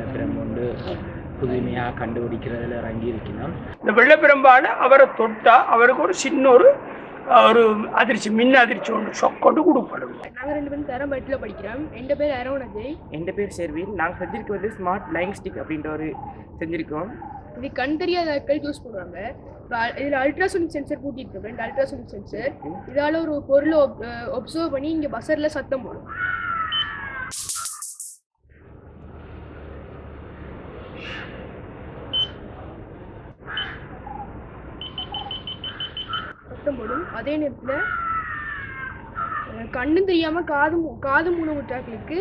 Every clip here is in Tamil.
வெள்ளப்பிரம்பு கொண்டு புதுமையாக கண்டுபிடிக்கிறதுல இறங்கி இருக்கணும். இந்த வெள்ளப்பிரம்பால் அவரை தொட்டால் அவருக்கு ஒரு சின்ன ஒரு அதிர்ச்சி, மின் அதிர்ச்சி ஒன்று கொண்டு கொடுப்படும். நாங்கள் 2 பேரும் தரம் பட்டில் படிக்கிறோம். என் பேர் அரோன் அஜய். என் பேர் ஷெர்வின். நாங்கள் செஞ்சிருக்க ஸ்மார்ட் லைங் ஸ்டிக் அப்படின்ற ஒரு செஞ்சுருக்கோம். இது கண் தெரியாத ஆட்கள் யூஸ் பண்ணுவாங்க. இதில் அல்ட்ராசோனிக் சென்சர் கூட்டிகிட்டு ரெண்டு அல்ட்ராசோனிக் சென்சர். இதால் ஒரு பொருளை ஒப்சர்வ் பண்ணி இங்கே பஸ்ஸரில் சத்தம் போடும். அதே நேரத்தில் கண்ணும் தெரியாமல் காது மூலம் விட்டாக்களுக்கு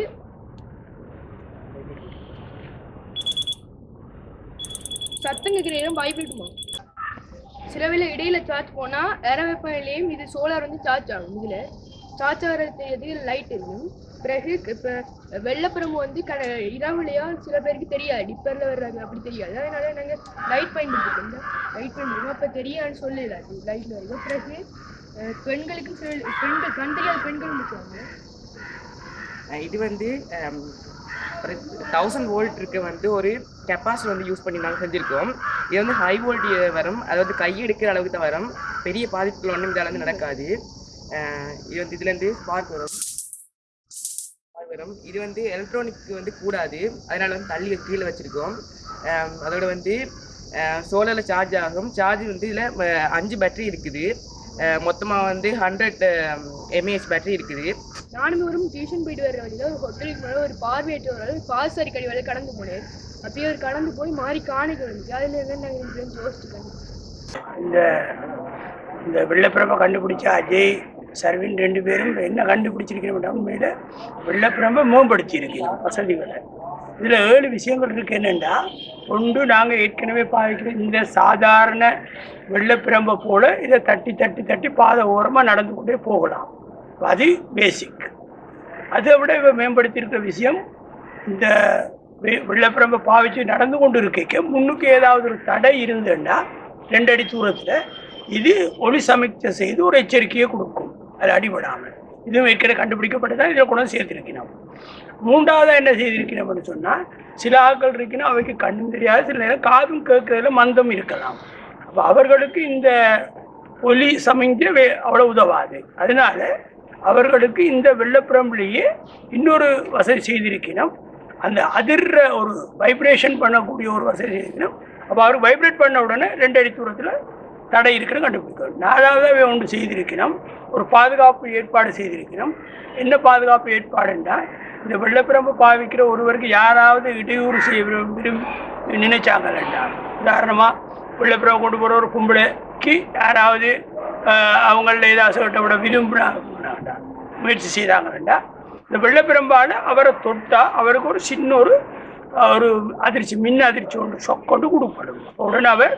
சத்தம் கேட்குற இடம் வைப்ரேட். சில வேளை இடையில சார்ஜ் போனால் வேற வெப்பநிலையும் இது சோலார் சார்ஜ் ஆகும். இதில் சார்ஜ் ஆகிறதுக்கு லைட் இருக்கும். பிறகு இப்போ வெள்ளப்புறம்பு இரவுலையா சில பேருக்கு தெரியாது, டிப்பரில் வர்றாங்க அப்படி தெரியாது. அதனால நாங்கள் லைட் பயன்படுத்திக்கோங்க. லைட் பயன்படுத்தோம். அப்போ தெரியாதுன்னு சொல்லல லைட்டில் வரைக்கும். பிறகு பெண்களுக்கு கண் தெரியாத பெண்கள் இருக்காங்க. இது 1000 வோல்ட் இருக்க ஒரு கெப்பாசிட்டி யூஸ் பண்ணி நாங்கள் செஞ்சுருக்கோம். இது ஹை வோல்ட் வரும், அதாவது கையெடுக்கிற அளவுக்கு தான் வரும். பெரிய பாதிப்புகள் ஒன்றும் இதால் நடக்காது. இது இதுலேருந்து ஸ்பார்க் வரும். இது எலக்ட்ரானிக் கூடாது, அதனால தள்ளி கீழே வச்சுருக்கோம். அதோட சோலாரில் சார்ஜ் ஆகும். சார்ஜ் இதில் 5 பேட்டரி இருக்குது. மொத்தமாக 100 mAh பேட்டரி இருக்குது. நானும் ஒரு டியூஷன் போயிட்டு வர வழியில் ஒரு ஹோட்டலுக்கு மேலே ஒரு பார்வையற்ற ஒரு பாசரி கடி வேலை கடந்து போனேன். அப்படியே ஒரு கடந்து போய் மாறி காணிக்க வந்துச்சு. அதில் இருந்து நாங்கள் யோசிச்சுக்கோங்க. இந்த வெள்ளப்பிரம்பை கண்டுபிடிச்ச அஜய், ஷெர்வின் 2 பேரும் என்ன கண்டுபிடிச்சிருக்கிறோம், உண்மையில் வெள்ளப்பிரம்பை மேம்படுத்தியிருக்கிறோம் வசதிகளை. இதில் 7 விஷயங்கள் இருக்குது. என்னென்னா, ஒன்று, நாங்கள் ஏற்கனவே பாவிக்கிற இந்த சாதாரண வெள்ளப்பிரம்பை போல் இதை தட்டி தட்டி தட்டி பாதை ஓரமாக நடந்து கொண்டே போகலாம். அது பேசிக். அதை விட இவ மேம்படுத்தியிருக்கிற விஷயம், இந்த வெள்ளப்பிரம்பை பாவிச்சு நடந்து கொண்டு இருக்க முன்னுக்கு ஏதாவது ஒரு தடை இருந்ததுன்னா 2 அடி தூரத்தில் இது ஒளி சமிக்சை செய்து ஒரு எச்சரிக்கையை கொடுக்கும், அது அடிபடாமல். இதுவும் ஏற்கனவே கண்டுபிடிக்கப்பட்டதான் இதில் கொண்டு சேர்த்திருக்கணும். 3வது என்ன செய்திருக்கணும்னு சொன்னால், சில ஆட்கள் இருக்கணும் அவைக்கு கண்ணும் தெரியாது, சில நேரம் காதும் கேட்கறதுல மந்தம் இருக்கலாம். அப்போ அவர்களுக்கு இந்த ஒலி சமிஞ்சை அவ்வளோ உதவாது. அதனால அவர்களுக்கு இந்த வெள்ளப்பிரம்பிலேயே இன்னொரு வசதி செய்திருக்கணும். அந்த அதிர்ற ஒரு வைப்ரேஷன் பண்ணக்கூடிய ஒரு வசதி செய்திருக்கணும். அப்போ அவருக்கு வைப்ரேட் பண்ண உடனே 2 அடி தூரத்தில் தடை இருக்கிற கண்டுபிடிக்கணும். 4வது ஒன்று செய்திருக்கணும், ஒரு பாதுகாப்பு ஏற்பாடு செய்திருக்கணும். என்ன பாதுகாப்பு ஏற்பாடுன்னா, இந்த வெள்ளப்பிரம்பு பாவிக்கிற ஒருவருக்கு யாராவது இடையூறு செய்ய விரும்பி நினைச்சாங்கல்லண்டா, உதாரணமாக வெள்ளப்பிரம்பு கொண்டு போகிற ஒரு கும்பலுக்கு யாராவது அவங்கள ஏதாவது விட விரும்பினாங்கண்டா, முயற்சி செய்தாங்கல்லண்டா, இந்த வெள்ளப்பிரம்பால் அவரை தொட்டால் அவருக்கு ஒரு சின்ன ஒரு அதிர்ச்சி, மின் அதிர்ச்சி ஒன்று கொண்டு கொடுப்படும். உடனே அவர்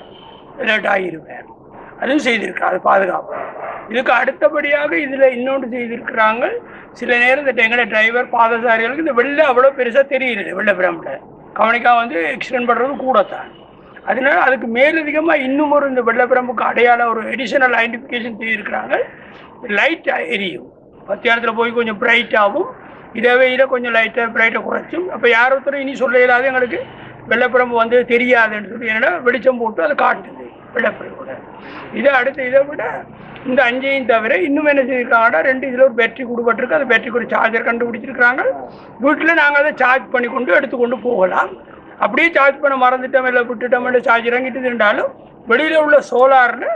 அலர்ட் ஆகிடுவார். அதுவும் செய்திருக்காங்க. அது பாதுகாப்பு. இதுக்கு அடுத்தபடியாக இதில் இன்னொன்று செய்திருக்கிறாங்க. சில நேரம் எங்களோட டிரைவர் பாதசாரிகளுக்கு இந்த வெள்ளை அவ்வளோ பெருசாக தெரியுது. வெள்ளப்பிரம்பில் கவனிக்காக எக்ஸ்டெண்ட் பண்ணுறது கூடத்தான். அதனால அதுக்கு மேலதிகமாக இன்னும் இந்த வெள்ளப்பிரம்புக்கு அடையாளம் ஒரு எடிஷனல் ஐடென்டிஃபிகேஷன் செய்திருக்கிறாங்க. லைட் எரியும், மத்தியானத்தில் போய் கொஞ்சம் பிரைட்டாகவும், இரவையில் கொஞ்சம் பிரைட்டை குறைச்சும். அப்போ யார் ஒருத்தரும் இனி சொல்ல இல்லாத எங்களுக்கு வெள்ளப்பிரம்பு தெரியாதுன்னு சொல்லி, என்னென்னா வெளிச்சம் போட்டு அதை காட்டுது வெள்ளப்பிரம்போட. இதை அடுத்து இதை விட இந்த 5ஐயும் தவிர இன்னும் என்ன செய்திருக்காங்கன்னா, 2 இதில் ஒரு பேட்டரி கொடுப்பட்டிருக்கு. அந்த பேட்டரிக்கு ஒரு சார்ஜர் கண்டுபிடிச்சிருக்கிறாங்க. வீட்டில் நாங்கள் அதை சார்ஜ் பண்ணி கொண்டு எடுத்துக்கொண்டு போகலாம். அப்படியே சார்ஜ் பண்ண மறந்துட்டோம் இல்லை விட்டுட்டோம் இல்லை சார்ஜ் இறங்கிட்டு இருந்தாலும் வெளியில் உள்ள சோலாரில்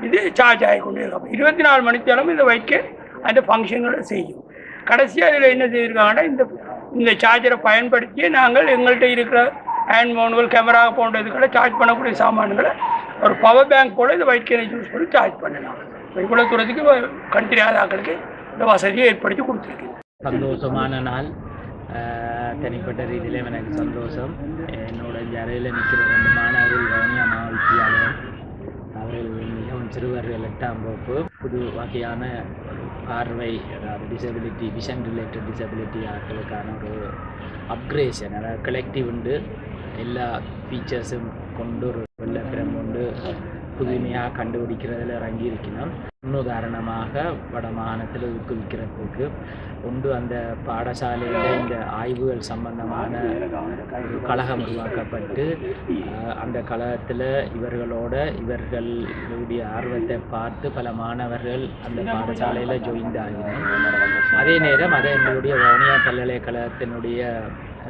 இது சார்ஜ் ஆகி கொண்டு இருக்கும். 24 மணித்தாலும் இதை வைக்க அந்த ஃபங்க்ஷன்களை செய்யும். கடைசியாக இதில் என்ன செய்திருக்காங்கன்னா, இந்த சார்ஜரை பயன்படுத்தி நாங்கள் எங்கள்கிட்ட இருக்கிற ஹேண்ட் மவுண்டுகள், கேமரா போன்றதுகளை சார்ஜ் பண்ணக்கூடிய சாமான்களை ஒரு பவர் பேங்க் போல் இந்த வைக்கனை யூஸ் பண்ணி சார்ஜ் பண்ணலாம். இவ்வளோ தூரத்துக்கு கண் தெரியாத ஆட்களுக்கு இந்த வசதியை ஏற்படுத்தி கொடுத்துருக்கு. சந்தோஷமான நாள். தனிப்பட்ட ரீதியில் எனக்கு சந்தோஷம். என்னோட அறையில் நிற்கிற 2 மாணவர்கள் வவுனியா மகாவித்தியாலயம், அவர்கள் மிகவும் சிறுவர்கள் 8ஆம் வகுப்பு. புது வகையான பார்வை, அதாவது டிசபிலிட்டி, விஷன் ரிலேட்டட் டிசபிலிட்டி ஆட்களுக்கான ஒரு அப்கிரேஷன், அதாவது கலெக்டிவ் உண்டு. எல்லா ஃபீச்சர்ஸும் கொண்டு ஒரு வெள்ளப்பிரம்பு கொண்டு புதுமையாக கண்டுபிடிக்கிறதுல இறங்கி இருக்கணும். முன்னுதாரணமாக வட மாகாணத்தில் ஊக்குவிக்கிறதுக்கு ஒன்று அந்த பாடசாலையில் இந்த ஆய்வுகள் சம்பந்தமான ஒரு கழகம் உருவாக்கப்பட்டு அந்த கழகத்தில் இவர்களுடைய ஆர்வத்தை பார்த்து பல மாணவர்கள் அந்த பாடசாலையில் ஜாயின் ஆகினர். அதே நேரம் அதை எங்களுடைய வவுனியா பல்கலைக்கழகத்தினுடைய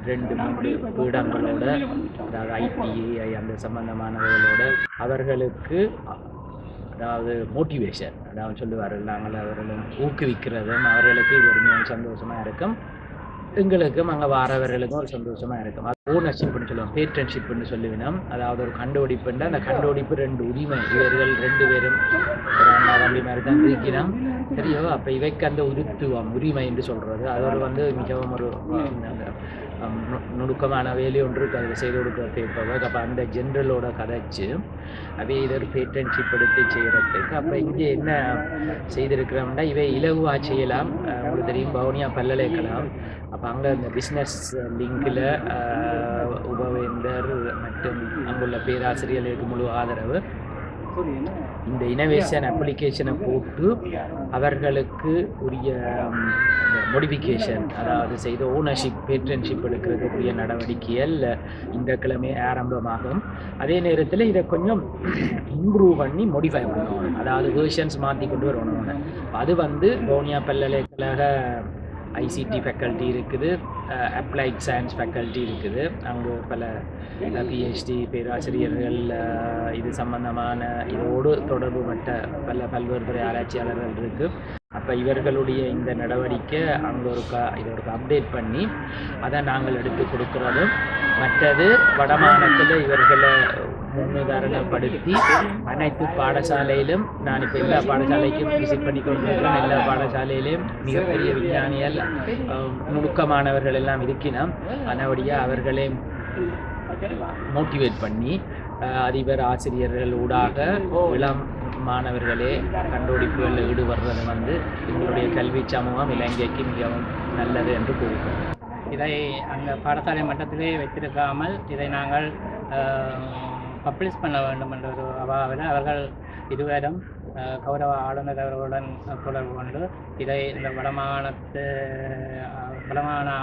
2-3 பீடங்களோட, அதாவது ITI அந்த சம்பந்தமானவர்களோட அவர்களுக்கு அதாவது மோட்டிவேஷன், அதாவது சொல்லுவார்கள் நாங்கள் அவர்களும் ஊக்குவிக்கிறதும் அவர்களுக்கு இது ஒரு மிகவும் சந்தோஷமாக இருக்கும், எங்களுக்கும் அங்கே வரவர்களுக்கும் ஒரு சந்தோஷமாக இருக்கும். அது ஓனர்ஷிப்னு சொல்லுவோம், பேட்ரன்ஷிப்னு சொல்லுவினோம். அதாவது ஒரு கண்டுபிடிப்புன்னா அந்த கண்டுபிடிப்பு 2 உரிமை, இவர்கள் 2 பேரும் ஒரு அண்ணா தம்பி மாதிரி தான் இருக்கிறோம் சரியோ. அப்போ இவைக்கு அந்த உரிமை என்று சொல்கிறது அது மிகவும் ஒரு நுணுக்கமான வேலை ஒன்று இருக்குது, அதில் செய்து கொடுக்குற பேப்பர். அப்போ அந்த ஜென்ரலோட கதைச்சு அவை இதை ஒரு பேட்டன்ஷிப் எடுத்து செய்கிறதுக்கு அப்போ இங்கே என்ன செய்திருக்கிறோம்னா இவை இலகுவாக செய்யலாம். உங்களுக்கு தெரியும் வவுனியா பல்கலைக்கழகம், அப்போ அங்கே இந்த பிஸ்னஸ் லிங்கில் உபவேந்தர் மற்றும் அங்குள்ள பேராசிரியர்களுக்கு முழு ஆதரவு. இந்த இனோவேஷன் அப்ளிகேஷனை போட்டு அவர்களுக்கு உரிய மோடிஃபிகேஷன், அதாவது செய்த ஓனர்ஷிப் பேட்டன்ஷிப் எடுக்கிறதுக்குரிய நடவடிக்கைகள் இந்த கிழமை ஆரம்பமாகும். அதே நேரத்தில் இதை கொஞ்சம் இம்ப்ரூவ் பண்ணி மோடிஃபை பண்ணணும், அதாவது வேர்ஷன்ஸ் மாற்றி கொண்டு வரணும். அது வவுனியா பல்கலைக்கழக ICT ஃபேக்கல்ட்டி இருக்குது, அப்ளைட் சயின்ஸ் ஃபேக்கல்ட்டி இருக்குது. அங்கே பல PhD பேராசிரியர்கள் இது சம்பந்தமான இதோடு தொடர்பு பட்ட பல்வேறு துறை ஆராய்ச்சியாளர்கள் இருக்குது. அப்போ இவர்களுடைய இந்த நடவடிக்கை அங்கே இதை ஒரு அப்டேட் பண்ணி அதை நாங்கள் எடுத்து கொடுக்குறதும், மற்றது வடமாநிலத்தில் இவர்களை முன்னுதாரணப்படுத்தி அனைத்து பாடசாலையிலும், நான் இப்போ எல்லா பாடசாலைக்கும் விசிட் பண்ணி கொண்டிருக்கிறேன், எல்லா பாடசாலையிலையும் மிகப்பெரிய விஞ்ஞானிகள் நுணுக்கமானவர்கள் எல்லாம் இருக்கினோம். அதனபடியாக அவர்களே மோட்டிவேட் பண்ணி அதிபர் ஆசிரியர்கள் ஊடாக இளம் மாணவர்களே கண்டுபிடிப்புகளில் ஈடுபடுறது எங்களுடைய கல்வி சமூகம் இலங்கைக்கு மிகவும் நல்லது என்று கூறுகிறோம். இதை அந்த பாடசாலை மட்டத்திலே வைத்திருக்காமல் இதை நாங்கள் பப்ளிஷ் பண்ண வேண்டும் என்ற ஒரு அபாவில் அவர்கள் இருவரும் கௌரவ ஆளுநர் அவர்களுடன் தொடர்பு கொண்டு இதை இந்த வடமாகாண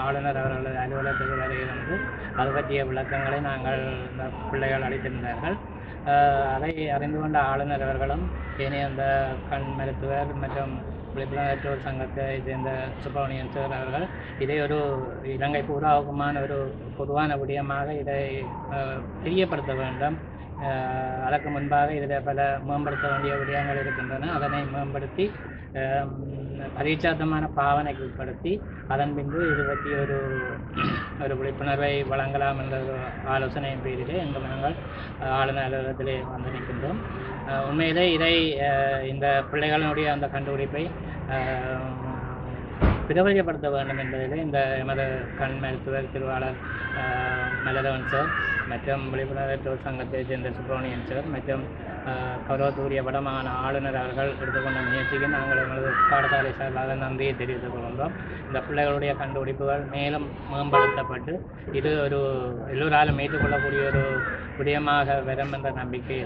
ஆளுநர் அவர்களது அலுவலகத்தில் வருகிறது அது பற்றிய விளக்கங்களை நாங்கள் இந்த பிள்ளைகள் அளித்திருந்தார்கள். அதை அறிந்து கொண்ட ஆளுநர் அவர்களும் ஏனைய அந்த கண் மருத்துவர் மற்றும் விழிப்புணர்வோர் சங்கத்தை சேர்ந்த சுப்பிரமணியன் சார் அவர்கள் இதை ஒரு இலங்கை பூராவுக்குமான ஒரு பொதுவான விடயமாக இதை தெரியப்படுத்த வேண்டும். அதற்கு முன்பாக இதில் பல மேம்படுத்த வேண்டிய விடயங்கள் இருக்கின்றன. அதனை மேம்படுத்தி பரீட்சார்த்தமான பாவனைக்கு உட்படுத்தி அதன் பின்பு இது பற்றி ஒரு விழிப்புணர்வை வழங்கலாம் என்ற ஆலோசனையின் பேரிலே எங்கள் நாங்கள் ஆளுநர் அலுவலகத்திலே வந்து நிற்கின்றோம். உண்மையிலே இதை இந்த பிள்ளைகளுடைய அந்த கண்டுபிடிப்பை பிரபலப்படுத்த வேண்டும் என்பதிலே இந்த எமது கண் மருத்துவர் திருவாளர் மலரவன் சார் மற்றும் விழிப்புணர்வோர் சங்கத்தை சேர்ந்த சுப்பிரமணியன் சார் மற்றும் கௌரவத்துக்குரிய வடமாகாண ஆளுநர் அவர்கள் எடுத்துக்கொண்ட முயற்சிக்கு நாங்கள் எங்களது பாடசாலை சார்பாக நன்றியை தெரிவித்துக் கொள்கின்றோம். இந்த பிள்ளைகளுடைய கண்டுபிடிப்புகள் மேலும் மேம்படுத்தப்பட்டு இது ஒரு எல்லோராலும் ஏற்றுக்கொள்ளக்கூடிய ஒரு விடயமாக வரும் என்ற நம்பிக்கை